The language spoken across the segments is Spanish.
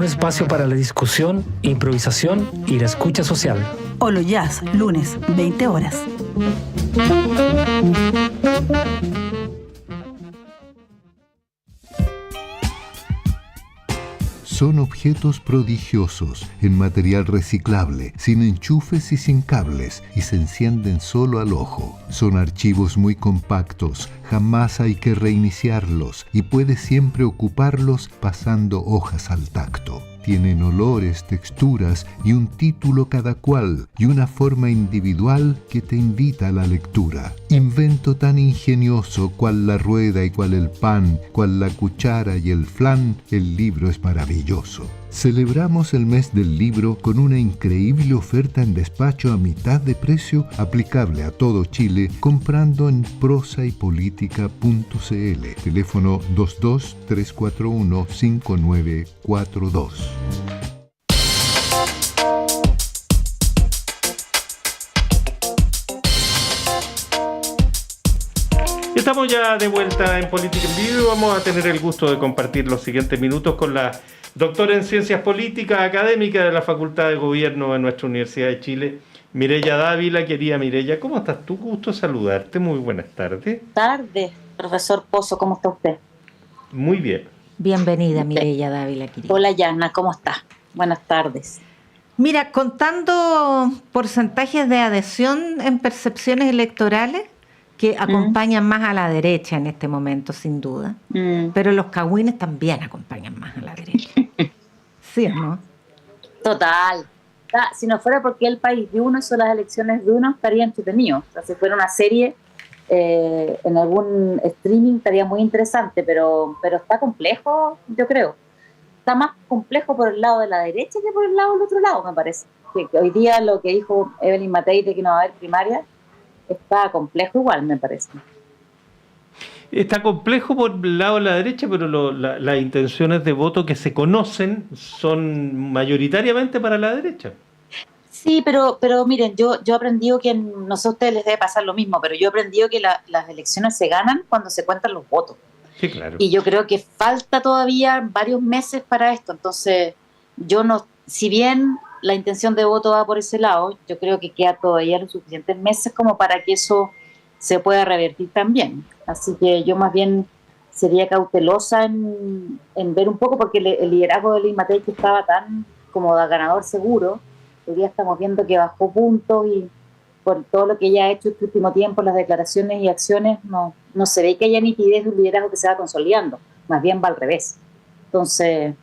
Un espacio para la discusión, improvisación y la escucha social. Olo Jazz, lunes, 20 horas. Son objetos prodigiosos, en material reciclable, sin enchufes y sin cables, y se encienden solo al ojo. Son archivos muy compactos, jamás hay que reiniciarlos, y puedes siempre ocuparlos pasando hojas al tacto. Tienen olores, texturas y un título cada cual, y una forma individual que te invita a la lectura. Invento tan ingenioso cual la rueda y cual el pan, cual la cuchara y el flan, el libro es maravilloso. Celebramos el mes del libro con una increíble oferta en despacho a mitad de precio aplicable a todo Chile comprando en prosaypolitica.cl. Teléfono 22-341-5942. Estamos ya de vuelta en Política en Vivo y vamos a tener el gusto de compartir los siguientes minutos con la doctora en Ciencias Políticas, académica de la Facultad de Gobierno de nuestra Universidad de Chile, Mireya Dávila. Querida Mireya, ¿cómo estás tú? Gusto saludarte, muy buenas tardes. Tardes, profesor Pozo, ¿cómo está usted? Muy bien. Bienvenida, Mireya Dávila, querida. Hola, Yana, ¿cómo está? Buenas tardes. Mira, contando porcentajes de adhesión en percepciones electorales, que acompañan más a la derecha en este momento, sin duda. Pero los cagüines también acompañan más a la derecha. ¿Sí o no? Total. Si no fuera porque el país de uno son las elecciones de uno, estaría entretenido. O sea, si fuera una serie en algún streaming estaría muy interesante, pero está complejo, yo creo. Está más complejo por el lado de la derecha que por el lado del otro lado, me parece. Que hoy día lo que dijo Evelyn Matei de que no va a haber primaria está complejo igual, me parece. Está complejo por el lado de la derecha, pero las intenciones de voto que se conocen son mayoritariamente para la derecha. Sí, pero miren, yo he aprendido que, no sé a ustedes les debe pasar lo mismo, pero yo he aprendido que las elecciones se ganan cuando se cuentan los votos. Sí, claro. Y yo creo que falta todavía varios meses para esto, entonces yo no, si bien la intención de voto va por ese lado, yo creo que queda todavía los suficientes meses como para que eso se pueda revertir también. Así que yo más bien sería cautelosa en ver un poco, porque el liderazgo de Evelyn Matei, que estaba tan como ganador seguro, hoy día estamos viendo que bajó puntos y por todo lo que ella ha hecho este último tiempo, las declaraciones y acciones, no se ve que haya nitidez de un liderazgo que se va consolidando, más bien va al revés. Entonces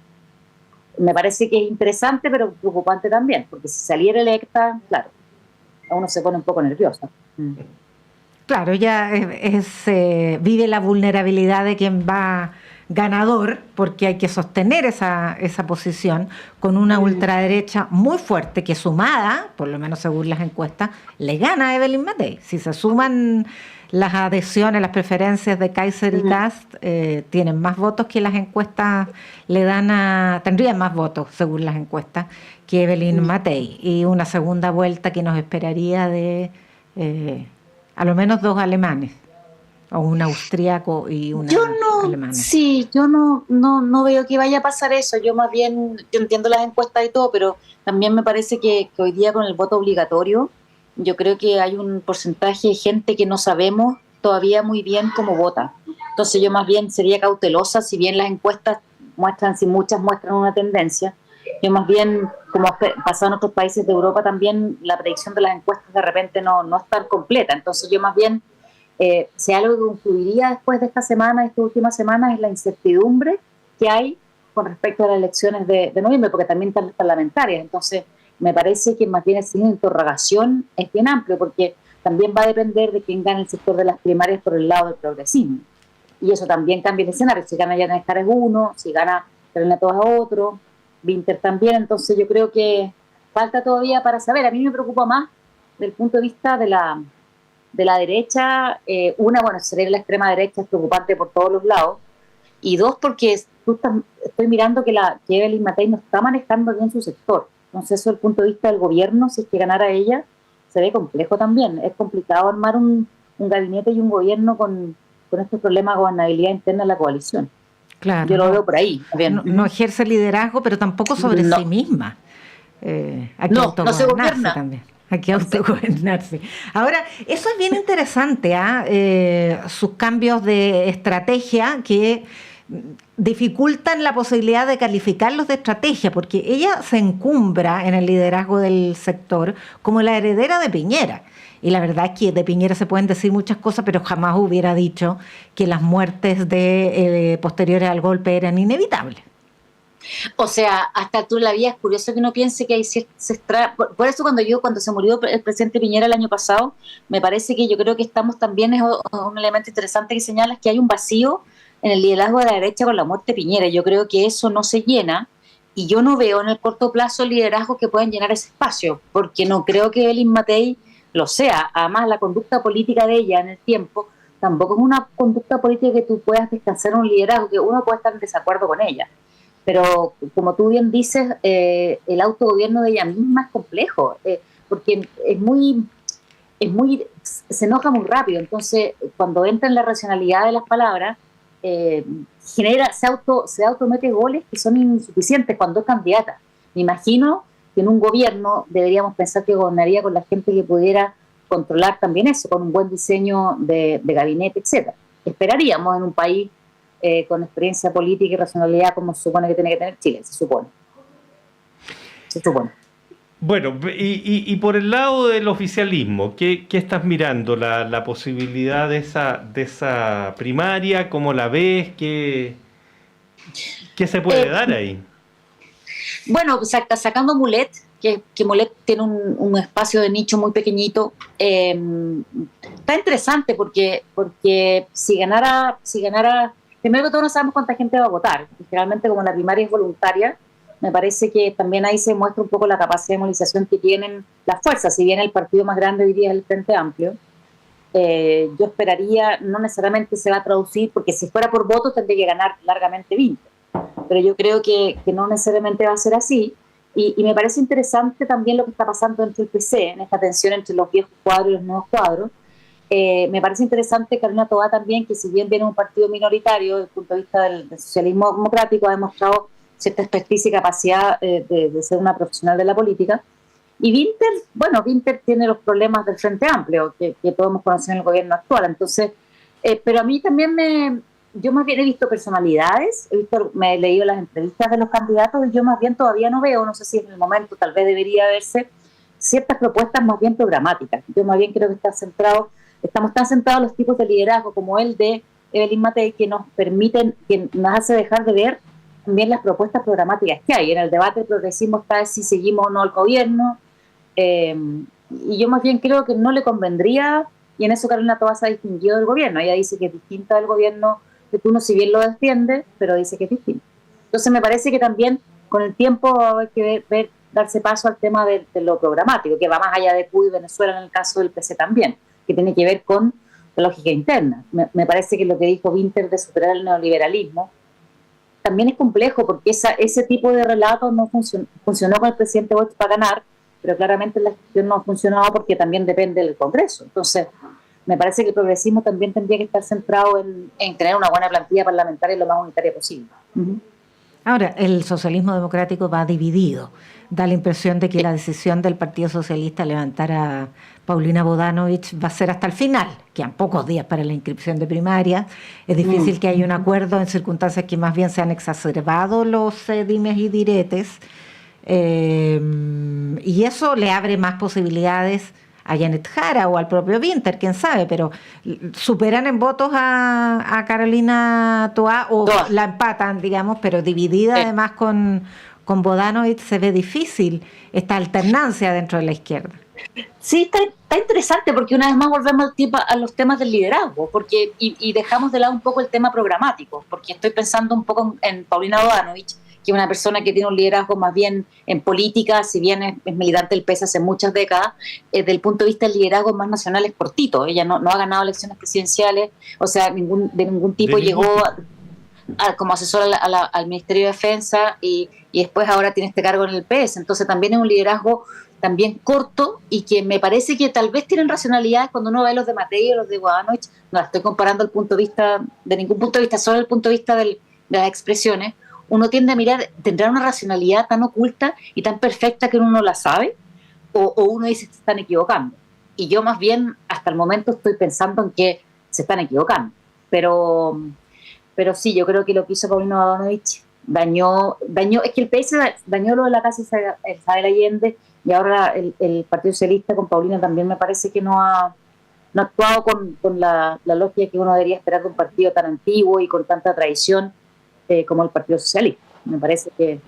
me parece que es interesante, pero preocupante también, porque si saliera electa, claro, a uno se pone un poco nervioso. Claro, ya vive la vulnerabilidad de quien va ganador, porque hay que sostener esa posición con una ultraderecha muy fuerte que, sumada, por lo menos según las encuestas, le gana a Evelyn Matei. Si se suman las adhesiones, las preferencias de Kaiser y Kast, tienen más votos que las encuestas le dan tendrían más votos según las encuestas que Evelyn Matei, y una segunda vuelta que nos esperaría de a lo menos 2 alemanes, o un austríaco y una alemana. Sí, yo no veo que vaya a pasar eso. Yo más bien, yo entiendo las encuestas y todo, pero también me parece que hoy día con el voto obligatorio, yo creo que hay un porcentaje de gente que no sabemos todavía muy bien cómo vota. Entonces yo más bien sería cautelosa, si bien las encuestas muestran, si muchas muestran una tendencia, yo más bien, como ha pasado en otros países de Europa también, la predicción de las encuestas de repente no es tan completa. Entonces yo más bien, si algo que concluiría después de esta semana, esta última semana, es la incertidumbre que hay con respecto a las elecciones de noviembre, porque también están las parlamentarias. Entonces me parece que más bien el signo de interrogación es bien amplio, porque también va a depender de quién gane el sector de las primarias por el lado del progresismo. Y eso también cambia el escenario. Si gana Yanes Jara es uno, si gana Renato es otro, Winter también. Entonces yo creo que falta todavía para saber. A mí me preocupa más del punto de vista de la derecha. Sería la extrema derecha, es preocupante por todos los lados. Y dos, porque estoy mirando que Evelyn Matei no está manejando bien su sector. Entonces eso desde el punto de vista del gobierno, si es que ganara ella, se ve complejo también. Es complicado armar un gabinete y un gobierno con estos problemas de gobernabilidad interna de la coalición. Claro, Yo lo veo por ahí. Bien. no ejerce liderazgo, pero tampoco sobre No. sí misma. Hay que No se autogobernarse gobierna. también. Hay que autogobernarse. Ahora, eso es bien interesante, sus cambios de estrategia que dificultan la posibilidad de calificarlos de estrategia, porque ella se encumbra en el liderazgo del sector como la heredera de Piñera. Y la verdad es que de Piñera se pueden decir muchas cosas, pero jamás hubiera dicho que las muertes posteriores al golpe eran inevitables. O sea, hasta tú la vida es curioso que uno piense que hay por eso cuando se murió el presidente Piñera el año pasado, me parece que yo creo que estamos también, es un elemento interesante que señala, es que hay un vacío en el liderazgo de la derecha con la muerte de Piñera. Yo creo que eso no se llena y yo no veo en el corto plazo liderazgos que puedan llenar ese espacio, porque no creo que Evelyn Matei lo sea. Además, la conducta política de ella en el tiempo tampoco es una conducta política que tú puedas descansar en un liderazgo, que uno puede estar en desacuerdo con ella. Pero como tú bien dices, el autogobierno de ella misma es complejo, porque se enoja muy rápido. Entonces, cuando entra en la racionalidad de las palabras, se automete goles que son insuficientes cuando es candidata. Me imagino que en un gobierno deberíamos pensar que gobernaría con la gente que pudiera controlar también eso, con un buen diseño de gabinete, etcétera. Esperaríamos en un país con experiencia política y racionalidad como se supone que tiene que tener Chile, se supone. Bueno, y por el lado del oficialismo, ¿qué estás mirando? ¿La posibilidad de esa primaria? ¿Cómo la ves? ¿Qué se puede dar ahí? Bueno, sacando Mulet, que Mulet tiene un espacio de nicho muy pequeñito, está interesante porque si ganara, primero que todo no sabemos cuánta gente va a votar. Generalmente como la primaria es voluntaria, me parece que también ahí se muestra un poco la capacidad de movilización que tienen las fuerzas. Si bien el partido más grande hoy día es el Frente Amplio, yo esperaría, no necesariamente se va a traducir, porque si fuera por votos tendría que ganar largamente 20, pero yo creo que no necesariamente va a ser así. Y me parece interesante también lo que está pasando dentro del PC, en esta tensión entre los viejos cuadros y los nuevos cuadros. Me parece interesante Carolina Toá también, que si bien viene un partido minoritario desde el punto de vista del socialismo democrático, ha demostrado cierta experticia y capacidad de ser una profesional de la política. Y Winter tiene los problemas del Frente Amplio, que todos hemos conocido en el gobierno actual. Entonces, pero a mí también yo más bien he visto personalidades, me he leído las entrevistas de los candidatos y yo más bien todavía no veo, no sé si en el momento tal vez debería verse, ciertas propuestas más bien programáticas. Yo más bien creo que estamos tan centrados en los tipos de liderazgo como el de Evelyn Matei, que nos hace dejar de ver también las propuestas programáticas que hay. En el debate del progresismo está si seguimos o no al gobierno, y yo más bien creo que no le convendría, y en eso Carolina Toá se ha distinguido del gobierno. Ella dice que es distinta del gobierno de Turno, si bien lo defiende, pero dice que es distinto. Entonces me parece que también con el tiempo va a haber que darse paso al tema de lo programático, que va más allá de Cuba y Venezuela en el caso del PC también, que tiene que ver con la lógica interna. Me parece que lo que dijo Winter de superar el neoliberalismo también es complejo, porque ese tipo de relatos no funcionó con el presidente Boric para ganar, pero claramente la gestión no ha funcionado porque también depende del Congreso. Entonces, me parece que el progresismo también tendría que estar centrado en tener una buena plantilla parlamentaria lo más unitaria posible. Uh-huh. Ahora, el socialismo democrático va dividido. Da la impresión de que la decisión del Partido Socialista levantar a Paulina Bodanovich va a ser hasta el final. Quedan pocos días para la inscripción de primaria. Es difícil que haya un acuerdo en circunstancias que más bien se han exacerbado los dimes y diretes. Y eso le abre más posibilidades a Janet Jara o al propio Winter, quién sabe, pero superan en votos a Carolina Toá o la empatan, digamos, pero dividida además con Bodanovich se ve difícil esta alternancia dentro de la izquierda. Sí, está interesante porque una vez más volvemos a los temas del liderazgo, porque y dejamos de lado un poco el tema programático, porque estoy pensando un poco en Paulina Bodanovich, que es una persona que tiene un liderazgo más bien en política, si bien es militante del PS hace muchas décadas, desde el punto de vista del liderazgo más nacional es cortito. Ella no ha ganado elecciones presidenciales, o sea, de ningún tipo llegó como asesora al Ministerio de Defensa y después ahora tiene este cargo en el PS. Entonces también es un liderazgo también corto y que me parece que tal vez tienen racionalidades cuando uno ve los de Matei o los de Bodanovich. No la estoy comparando de ningún punto de vista, solo el punto de vista del de las expresiones, uno tiende a mirar, ¿tendrá una racionalidad tan oculta y tan perfecta que uno no la sabe? ¿O uno dice que se están equivocando? Y yo más bien, hasta el momento, estoy pensando en que se están equivocando. Pero sí, yo creo que lo que hizo Paulino Bodanovich dañó, es que el PS dañó lo de la casa Isabel Allende, y ahora el Partido Socialista con Paulino también me parece que no ha actuado con la lógica que uno debería esperar de un partido tan antiguo y con tanta tradición como el Partido Socialista. Me parece que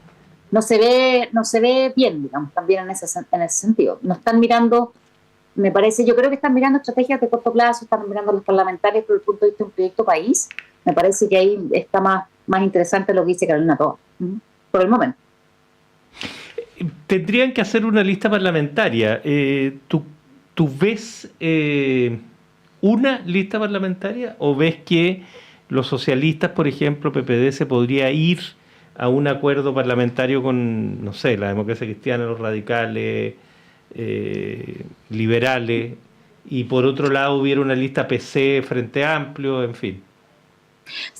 no se ve bien, digamos, también en ese sentido. No están mirando, me parece, yo creo que están mirando estrategias de corto plazo, están mirando a los parlamentarios desde el punto de vista de un proyecto país. Me parece que ahí está más interesante lo que dice Carolina Toa, por el momento. Tendrían que hacer una lista parlamentaria. ¿Tú ves una lista parlamentaria o ves que los socialistas, por ejemplo, PPD, se podría ir a un acuerdo parlamentario con, no sé, la Democracia Cristiana, los radicales, liberales, y por otro lado hubiera una lista PC, Frente Amplio, en fin?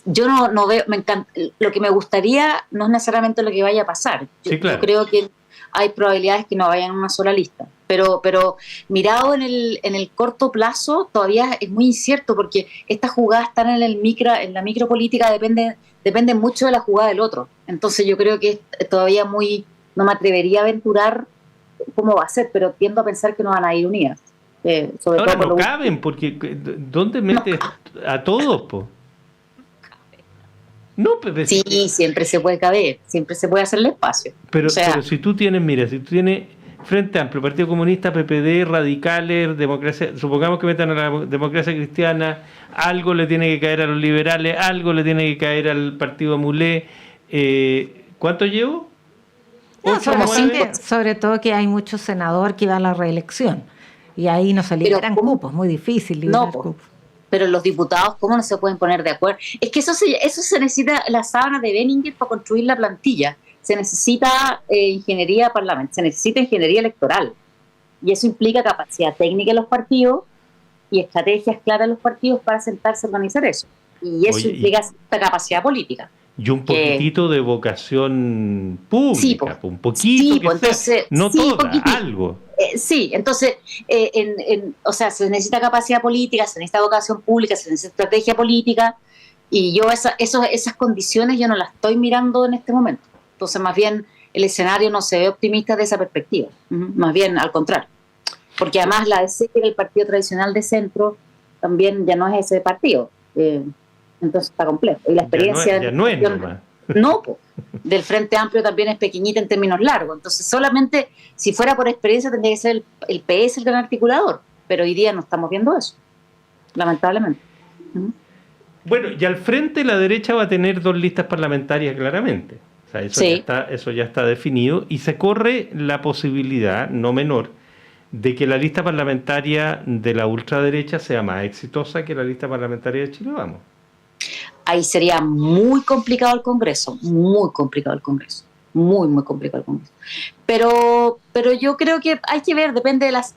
Yo no veo, me encanta, lo que me gustaría no es necesariamente lo que vaya a pasar. Sí, claro. Yo creo que hay probabilidades que no vayan en una sola lista, pero mirado en el corto plazo todavía es muy incierto, porque estas jugadas están en la micropolítica, depende mucho de la jugada del otro. Entonces yo creo que es todavía no me atrevería a aventurar cómo va a ser, pero tiendo a pensar que no van a ir unidas. Sobre Ahora todo no caben, porque ¿dónde metes a todos, po? No, Pepe. Sí, siempre se puede caber, siempre se puede hacerle espacio. Pero si tú tienes Frente Amplio, Partido Comunista, PPD, radicales, democracia, supongamos que metan a la Democracia Cristiana, algo le tiene que caer a los liberales, algo le tiene que caer al Partido Mulé. ¿Cuánto llevo? No, sobre todo que hay mucho senador que va a la reelección, y ahí no se liberan cupos, muy difícil liberar cupos. Pero los diputados, ¿cómo no se pueden poner de acuerdo? Es que eso se necesita la sábana de Benninger para construir la plantilla. Se necesita ingeniería parlamentaria, se necesita ingeniería electoral. Y eso implica capacidad técnica en los partidos y estrategias claras en los partidos para sentarse a organizar eso. Y eso implica esta capacidad política. Y un poquitito de vocación pública, sí, un poquito, sí, entonces, no sí, toda, poquitito. algo. Sí, entonces, o sea, se necesita capacidad política, se necesita vocación pública, se necesita estrategia política, y yo esas condiciones yo no las estoy mirando en este momento. Entonces, más bien, el escenario no se ve optimista de esa perspectiva, más bien al contrario. Porque además la DC, que era el partido tradicional de centro, también ya no es ese partido. Entonces está complejo. Y la experiencia... Ya no es nomás. No, del Frente Amplio también es pequeñita en términos largos. Entonces, solamente si fuera por experiencia tendría que ser el PS el gran articulador. Pero hoy día no estamos viendo eso, lamentablemente. Bueno, y al frente la derecha va a tener 2 listas parlamentarias claramente. O sea, eso ya está definido, y se corre la posibilidad, no menor, de que la lista parlamentaria de la ultraderecha sea más exitosa que la lista parlamentaria de Chile Vamos. Ahí sería muy complicado el Congreso, muy complicado el Congreso. Pero yo creo que hay que ver, depende de los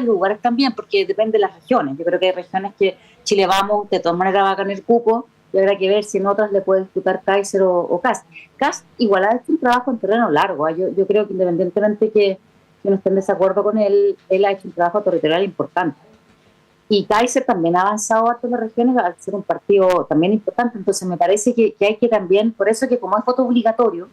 lugares también, porque depende de las regiones. Yo creo que hay regiones que Chile Vamos de todas maneras va a ganar cupo, y habrá que ver si en otras le puede disputar Kaiser o Kast. Kast igual ha hecho un trabajo en terreno largo. Yo creo que independientemente que no esté en desacuerdo con él ha hecho un trabajo territorial importante. Y Kaiser también ha avanzado a todas las regiones al ser un partido también importante. Entonces me parece que hay que también, por eso que como es voto obligatorio,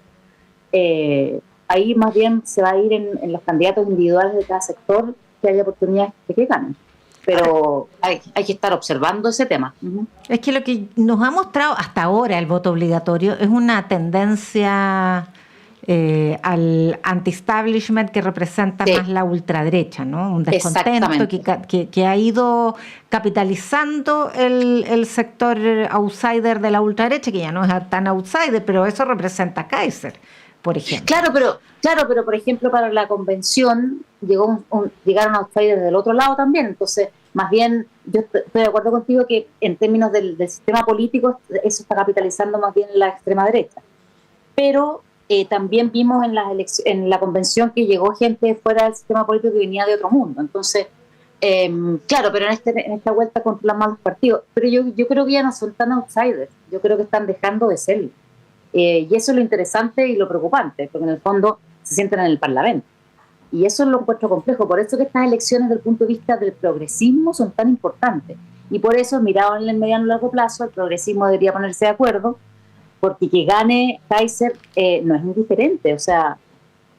ahí más bien se va a ir en los candidatos individuales de cada sector, que haya oportunidades de que ganen. Pero hay que estar observando ese tema. Es que lo que nos ha mostrado hasta ahora el voto obligatorio es una tendencia al anti-establishment que representa más la ultraderecha, ¿no? Un descontento que ha ido capitalizando el sector outsider de la ultraderecha, que ya no es tan outsider, pero eso representa a Kaiser, por ejemplo. Claro, pero por ejemplo para la convención llegaron outsiders del otro lado también. Entonces, más bien, yo estoy de acuerdo contigo que en términos del sistema político eso está capitalizando más bien la extrema derecha. Pero también vimos en la convención que llegó gente fuera del sistema político que venía de otro mundo. Entonces, claro, pero en esta vuelta controlan más los partidos. Pero yo creo que ya no son tan outsiders. Yo creo que están dejando de serlo. Y eso es lo interesante y lo preocupante, porque en el fondo se sientan en el Parlamento. Y eso es lo encuentro complejo. Por eso que estas elecciones desde el punto de vista del progresismo son tan importantes. Y por eso, mirado en el mediano y largo plazo, el progresismo debería ponerse de acuerdo, porque que gane Kaiser no es indiferente, o sea,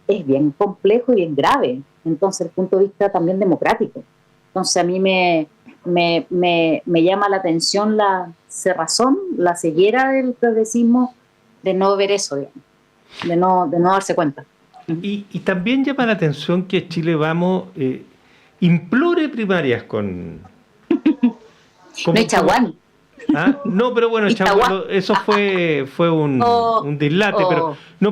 es bien complejo y bien grave. Entonces, el punto de vista también democrático. Entonces, a mí me llama la atención la cerrazón, la ceguera del progresismo de no ver eso, digamos, de no darse cuenta. Y también llama la atención que Chile Vamos implore primarias con No hay chaguán. ¿Ah? No, pero bueno, eso fue un dislate,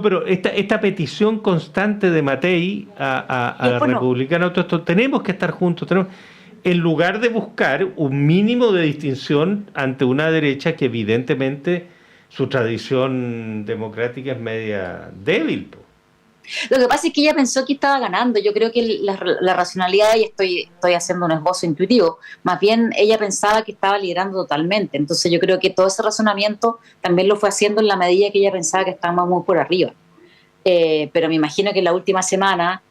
pero esta petición constante de Matei a la republicana, tenemos que estar juntos, en lugar de buscar un mínimo de distinción ante una derecha que evidentemente su tradición democrática es media débil. Lo que pasa es que ella pensó que estaba ganando. Yo creo que la racionalidad, y estoy haciendo un esbozo intuitivo, más bien ella pensaba que estaba liderando totalmente. Entonces yo creo que todo ese razonamiento también lo fue haciendo en la medida que ella pensaba que estábamos muy por arriba. Pero me imagino que en la última semana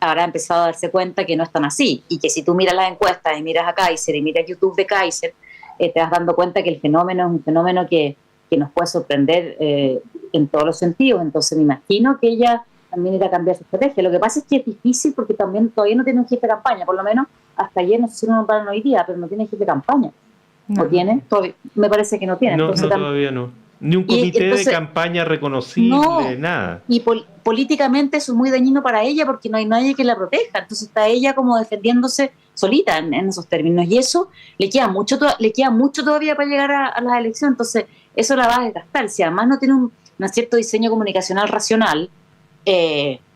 habrá empezado a darse cuenta que no es tan así, y que si tú miras las encuestas y miras a Kaiser y miras YouTube de Kaiser, te vas dando cuenta que el fenómeno es un fenómeno que nos puede sorprender en todos los sentidos. Entonces me imagino que ella también irá a cambiar su estrategia. Lo que pasa es que es difícil porque también todavía no tiene un jefe de campaña, por lo menos hasta ayer, no sé si lo nombraron hoy día, pero no tiene jefe de campaña. ¿No tiene? Todavía, me parece que no tiene. No, todavía no. Ni un comité de campaña reconocible, nada. Y políticamente eso es muy dañino para ella porque no hay nadie que la proteja. Entonces está ella como defendiéndose solita en esos términos. Y eso le queda mucho todavía para llegar a las elecciones. Entonces eso la va a desgastar. Si además no tiene un cierto diseño comunicacional racional,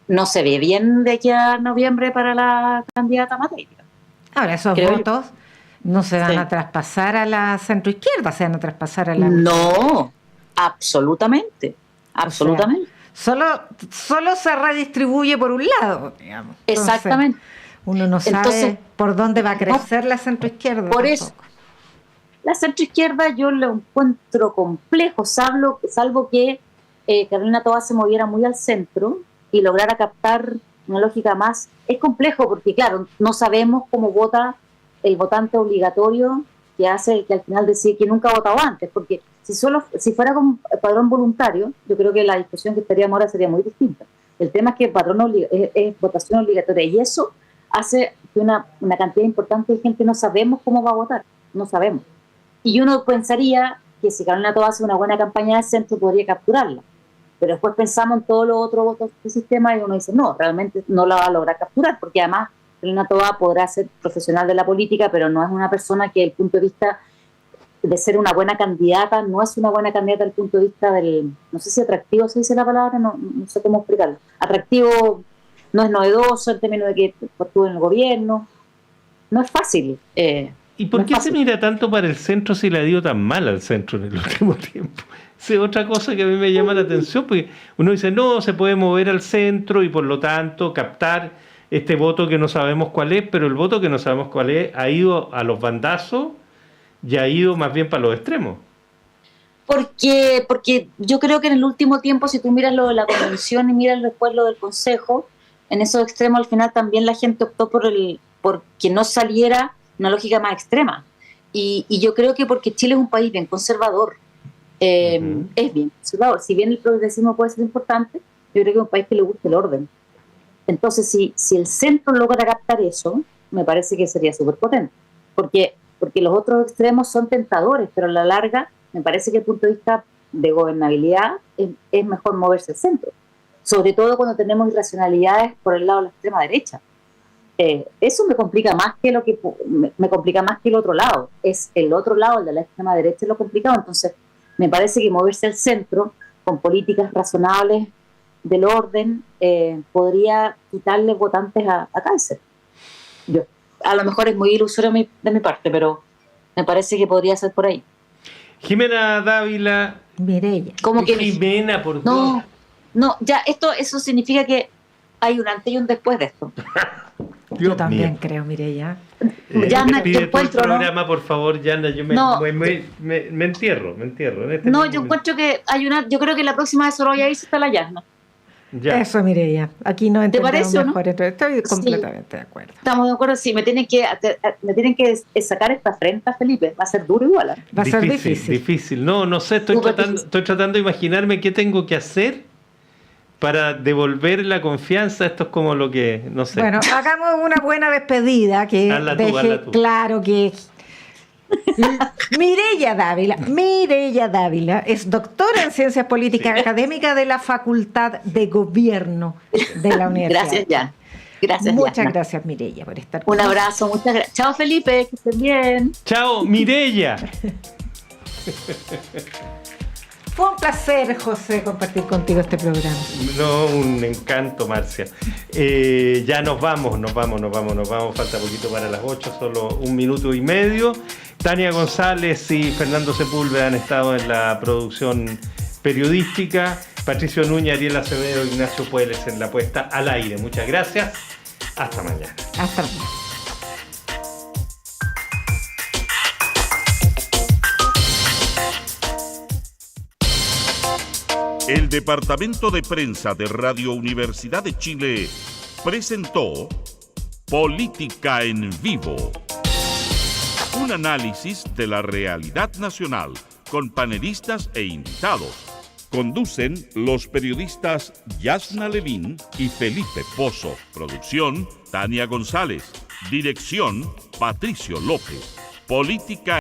no se ve bien de aquí a noviembre para la candidata Matei. Ahora, esos votos no se van a traspasar a la centroizquierda, se van a traspasar a la... No, absolutamente. O sea, solo se redistribuye por un lado, digamos. Entonces, exactamente. Uno no sabe por dónde va a crecer la centroizquierda. Por eso, la centroizquierda yo lo encuentro complejo, salvo que Carolina Toá se moviera muy al centro y lograra captar una lógica más. Es complejo porque, claro, no sabemos cómo vota el votante obligatorio que hace que al final decide que nunca ha votado antes, porque si fuera con padrón voluntario, yo creo que la discusión que estaríamos ahora sería muy distinta. El tema es que el padrón es votación obligatoria y eso hace que una cantidad importante de gente no sabemos cómo va a votar, no sabemos. Y uno pensaría que si Carolina Toá hace una buena campaña de centro podría capturarla, pero después pensamos en todos los otros votos del sistema y uno dice, no, realmente no la va a lograr capturar, porque además Carolina Toá podrá ser profesional de la política, pero no es una persona que, desde el punto de vista de ser una buena candidata, no es una buena candidata desde el punto de vista del, no sé si atractivo se dice la palabra, no sé cómo explicarlo. Atractivo no es novedoso en términos de que estuvo en el gobierno, no es fácil. ¿Y por qué se mira tanto para el centro si le ha ido tan mal al centro en el último tiempo? Esa es otra cosa que a mí me llama la atención, porque uno dice, no, se puede mover al centro y por lo tanto captar este voto que no sabemos cuál es, pero el voto que no sabemos cuál es ha ido a los bandazos y ha ido más bien para los extremos. Porque yo creo que en el último tiempo, si tú miras lo de la convención y miras después lo del consejo, en esos extremos al final también la gente optó por que no saliera una lógica más extrema. Y yo creo que porque Chile es un país bien conservador, es bien conservador. Si bien el progresismo puede ser importante, yo creo que es un país que le gusta el orden. Entonces, si el centro logra captar eso, me parece que sería súper potente. Porque los otros extremos son tentadores, pero a la larga me parece que desde el punto de vista de gobernabilidad es mejor moverse al centro. Sobre todo cuando tenemos irracionalidades por el lado de la extrema derecha. Eso me complica más que el otro lado. Es el otro lado, el de la extrema derecha, es lo complicado. Entonces, me parece que moverse al centro con políticas razonables del orden podría quitarle votantes a Kaiser. A lo mejor es muy ilusorio de mi parte, pero me parece que podría ser por ahí. Jimena Dávila. Mireya. ¿Cómo que Jimena, por Dios. No, ya eso significa que hay un antes y un después de esto. Dios Yo también mío. creo, Mireya. Yana, Despide yo tú el encuentro, ¿no? programa, por favor, Yana. Yo No. me entierro en este No, mismo yo minuto. encuentro que yo creo que la próxima vez solo ahí está la Yasna. Ya. Eso, Mireya. Aquí no entendemos parece o no? mejor. Entonces, estoy Sí. completamente de acuerdo. Estamos de acuerdo, sí, me tienen que sacar esta afrenta, Felipe. Va a ser duro igual. ¿Eh? Va a ser difícil. Difícil. No sé, Súper difícil. estoy tratando de imaginarme qué tengo que hacer para devolver la confianza. Esto es como lo que, no sé. Bueno, hagamos una buena despedida que Hazla tú, deje hazla tú. claro que Mireya Dávila es doctora en Ciencias Políticas, académica de la Facultad de Gobierno de la Universidad. Gracias, Jan. Gracias, Muchas Yasna. gracias, Mireya, por estar Un abrazo, muchas gracias. Chao, Felipe, que estén bien. Chao, Mireya. Fue un placer, José, compartir contigo este programa. No, un encanto, Marcia. Ya nos vamos. Falta poquito para las 8, solo 1 minuto y medio. Tania González y Fernando Sepúlveda han estado en la producción periodística. Patricio Núñez, Ariel Acevedo, Ignacio Pueles en la puesta al aire. Muchas gracias. Hasta mañana. Hasta mañana. El Departamento de Prensa de Radio Universidad de Chile presentó Política en Vivo. Un análisis de la realidad nacional con panelistas e invitados. Conducen los periodistas Yasna Levin y Felipe Pozo. Producción, Tania González. Dirección, Patricio López. Política